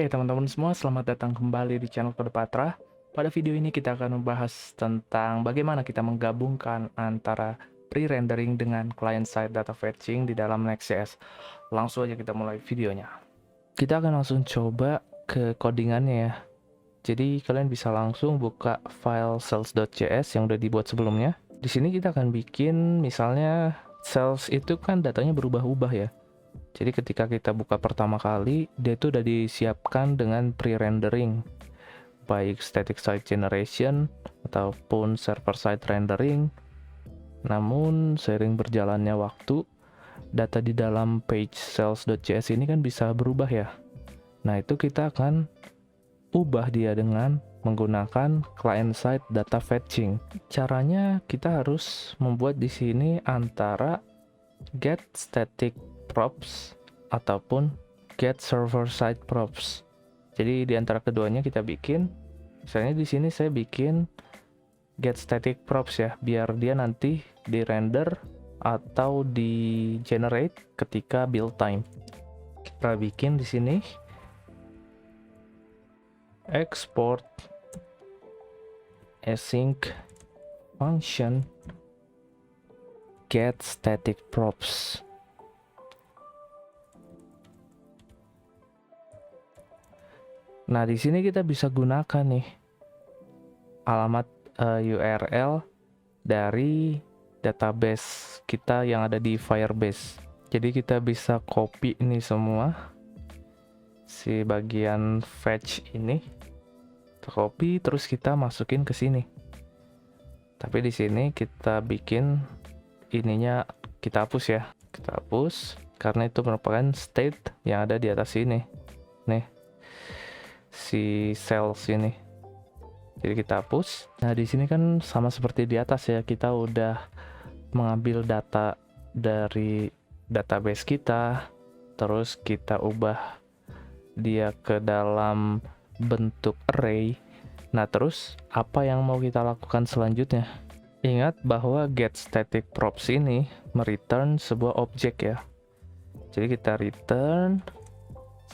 Oke teman-teman semua, selamat datang kembali di channel Kode Patra. Pada video ini kita akan membahas tentang bagaimana kita menggabungkan antara pre-rendering dengan client-side data fetching di dalam Next.js. Langsung aja kita mulai videonya. Kita akan langsung coba ke codingannya ya. Jadi kalian bisa langsung buka file sales.js yang udah dibuat sebelumnya. Di sini kita akan bikin misalnya sales itu kan datanya berubah-ubah ya. Jadi ketika kita buka pertama kali, dia itu udah disiapkan dengan pre-rendering, baik static site generation ataupun server side rendering. Namun seiring berjalannya waktu, data di dalam page sales.js ini kan bisa berubah ya. Nah itu kita akan ubah dia dengan menggunakan client side data fetching. Caranya kita harus membuat di sini antara get static props ataupun get server side props. Jadi di antara keduanya kita bikin, misalnya di sini saya bikin get static props ya, biar dia nanti di render atau di generate ketika build time. Kita bikin di sini export async function get static props. Nah, di sini kita bisa gunakan nih alamat URL dari database kita yang ada di Firebase. Jadi kita bisa copy ini semua, si bagian fetch ini, kita copy terus kita masukin ke sini. Tapi di sini kita bikin ininya kita hapus ya, kita hapus karena itu merupakan state yang ada di atas sini. Nih. Si sales ini. Jadi kita hapus. Nah, di sini kan sama seperti di atas ya, kita udah mengambil data dari database kita, terus kita ubah dia ke dalam bentuk array. Nah, terus apa yang mau kita lakukan selanjutnya? Ingat bahwa get static props ini mereturn sebuah objek ya. Jadi kita return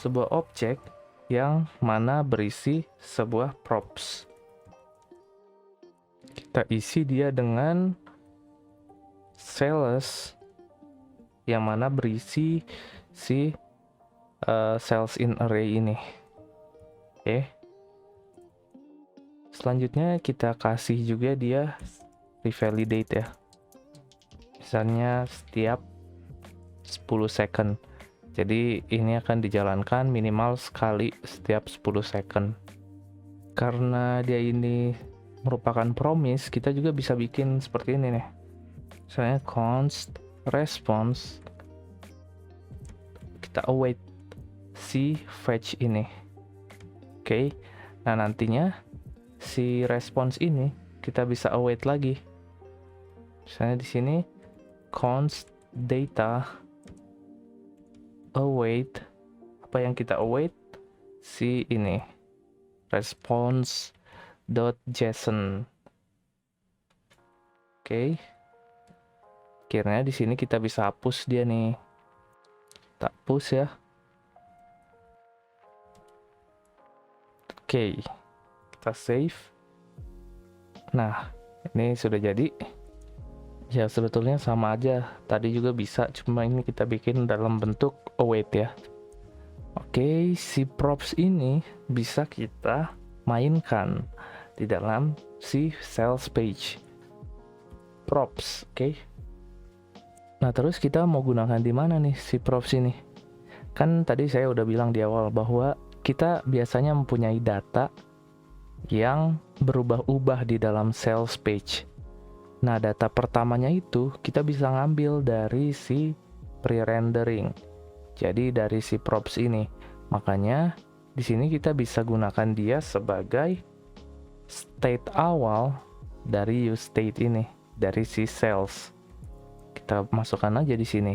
sebuah objek yang mana berisi sebuah props. Kita isi dia dengan sales yang mana berisi si sales in array ini. Oke. Selanjutnya kita kasih juga dia revalidate ya. Misalnya setiap 10 second. Jadi ini akan dijalankan minimal sekali setiap 10 second. Karena dia ini merupakan promise, kita juga bisa bikin seperti ini nih. Misalnya const response, kita await si fetch ini. Oke. Nah, nantinya si response ini kita bisa await lagi. Misalnya di sini const data await, apa yang kita await si ini response.json. Oke. Akhirnya di sini kita bisa hapus dia nih. Kita hapus ya. Oke. Kita save. Nah, ini sudah jadi. Ya sebetulnya sama aja, tadi juga bisa, cuma ini kita bikin dalam bentuk await ya. Oke, si props ini bisa kita mainkan di dalam si sales page props. Oke. Nah, terus kita mau gunakan di mana nih si props ini? Kan tadi saya udah bilang di awal bahwa kita biasanya mempunyai data yang berubah-ubah di dalam sales page. Nah, data pertamanya itu kita bisa ngambil dari si pre-rendering. Jadi dari si props ini. Makanya di sini kita bisa gunakan dia sebagai state awal dari use state ini, dari si sales. Kita masukkan aja di sini.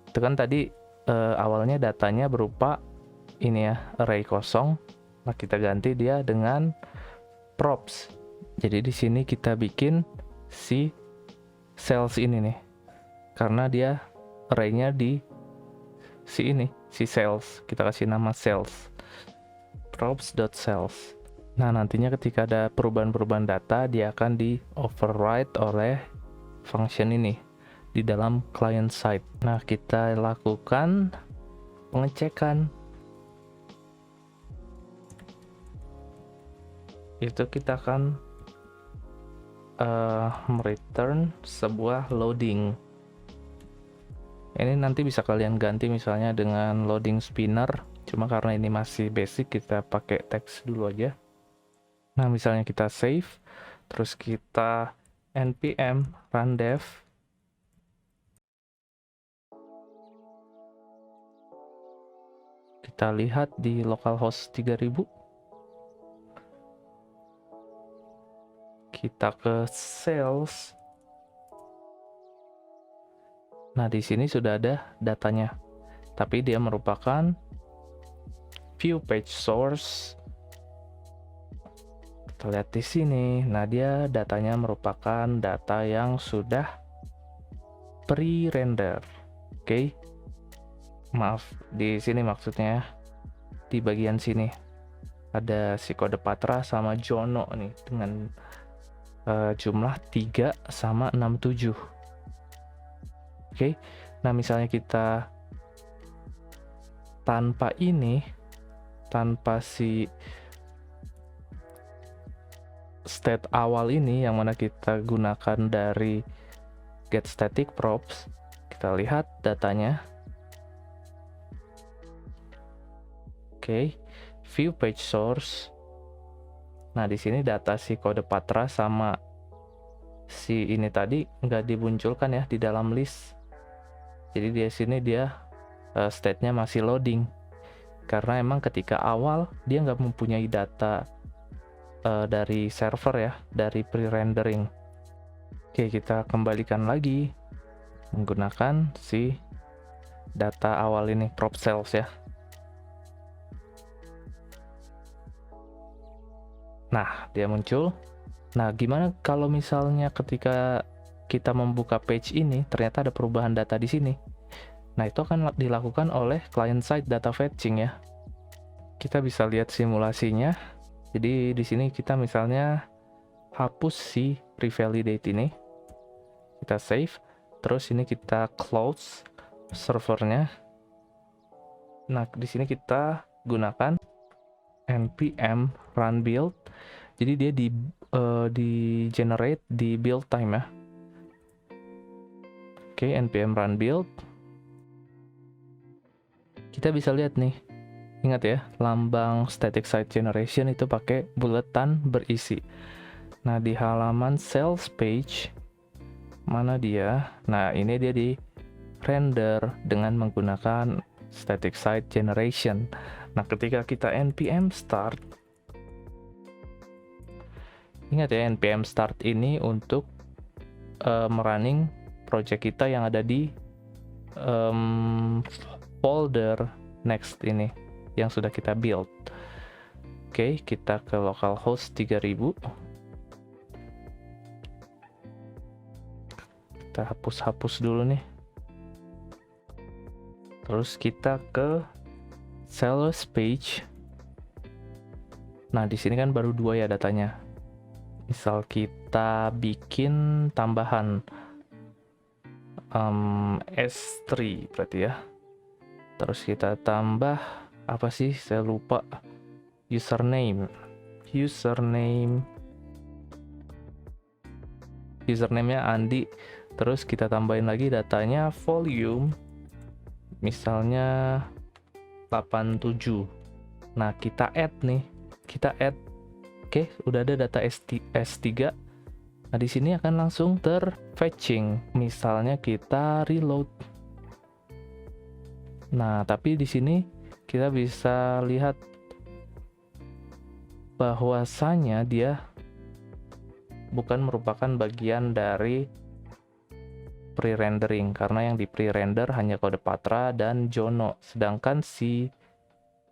Itu kan tadi awalnya datanya berupa ini ya, array kosong. Nah, kita ganti dia dengan props. Jadi di sini kita bikin si sales ini nih, karena dia array-nya di si ini, si sales, kita kasih nama sales. props.cells. Nah, nantinya ketika ada perubahan-perubahan data, dia akan di override oleh function ini di dalam client side. Nah, kita lakukan pengecekan. Itu kita akan return sebuah loading. Ini nanti bisa kalian ganti misalnya dengan loading spinner, cuma karena ini masih basic kita pakai teks dulu aja. Nah, misalnya kita save, terus kita npm run dev. Kita lihat di localhost 3000. Kita ke sales. Nah, di sini sudah ada datanya. Tapi dia merupakan view page source. Kita lihat di sini. Nah, dia datanya merupakan data yang sudah pre-render. Oke. Maaf, di sini maksudnya di bagian sini ada si kode Patra sama Jono nih dengan jumlah 3 sama 67. Oke. Nah, misalnya kita tanpa ini, tanpa si state awal ini yang mana kita gunakan dari get static props, kita lihat datanya. Oke, view page source. Nah, di sini data si kode Patra sama si ini tadi nggak dimunculkan ya di dalam list. Jadi di sini dia state-nya masih loading. Karena emang ketika awal dia nggak mempunyai data dari server ya, dari pre-rendering. Oke, kita kembalikan lagi menggunakan si data awal ini, prop cells ya. Nah, dia muncul. Nah, gimana kalau misalnya ketika kita membuka page ini, ternyata ada perubahan data di sini? Nah, itu akan dilakukan oleh client-side data fetching ya. Kita bisa lihat simulasinya. Jadi, di sini kita misalnya hapus si pre-validate ini. Kita save. Terus ini kita close servernya. Nah, di sini kita gunakan npm run build. Jadi dia di generate di build time ya. Oke, npm run build. Kita bisa lihat nih. Ingat ya, lambang static site generation itu pakai buletan berisi. Nah, di halaman sales page mana dia? Nah, ini dia di render dengan menggunakan static site generation. Nah, ketika kita npm start, ingat ya, npm start ini untuk merunning project kita yang ada di folder next ini yang sudah kita build. Oke, kita ke localhost 3000. Kita hapus dulu nih. Terus kita ke sales page. Nah, di sini kan baru 2 ya datanya. Misal kita bikin tambahan S3 berarti ya. Terus kita tambah apa sih? Saya lupa. Username-nya Andi. Terus kita tambahin lagi datanya volume. Misalnya 87. Nah, kita add nih. Kita add. Oke, udah ada data S3. Nah, di sini akan langsung terfetching. Misalnya kita reload. Nah, tapi di sini kita bisa lihat bahwasanya dia bukan merupakan bagian dari pre-rendering, karena yang di pre-render hanya kode Patra dan Jono, sedangkan si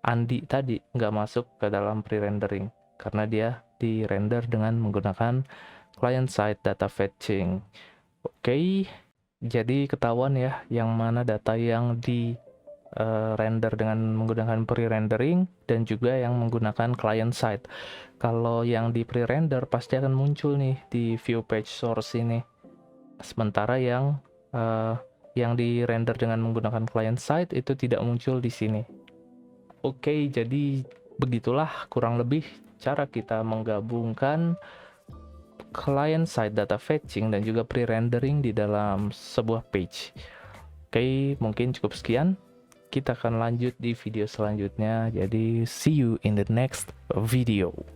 Andi tadi nggak masuk ke dalam pre-rendering karena dia di-render dengan menggunakan client-side data fetching. Oke, jadi ketahuan ya yang mana data yang di render dengan menggunakan pre-rendering dan juga yang menggunakan client side. Kalau yang di pre-render pasti akan muncul nih di view page source ini. Sementara yang di render dengan menggunakan client side itu tidak muncul di sini. Oke, jadi begitulah kurang lebih cara kita menggabungkan client side data fetching dan juga pre-rendering di dalam sebuah page. Oke, mungkin cukup sekian. Kita akan lanjut di video selanjutnya. Jadi, see you in the next video.